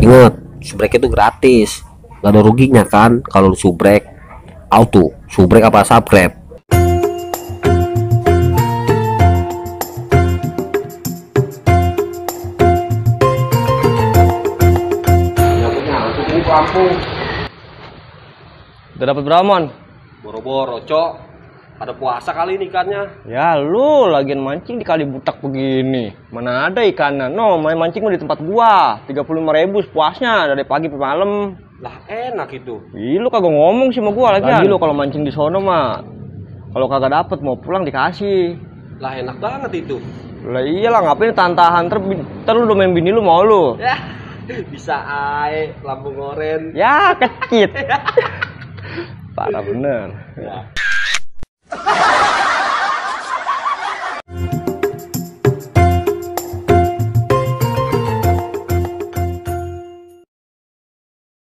Ingat, subrek itu gratis, gak ada ruginya kan kalau lu subrek. Auto, subrek apa subscribe? Kampung. Udah dapat berapa, Mon? Boro-boro, Cok. Ada puasa kali ini ikannya. Ya lu lagian mancing di kali butak begini. Mana ada ikannya? No, main mancing mah di tempat gua. 35.000 puasnya dari pagi sampai malam. Lah enak itu. Ih, lu kagak ngomong sih sama gua lagi. Lagi lu kalau mancing di sono mah kalau kagak dapet mau pulang dikasih. Lah enak banget itu. Lah iyalah, ngapain tahan-tahan ter lu domain bini lu mau lu. Ya, bisa lambung oren. Ya, kecit. Parah bener. Ya.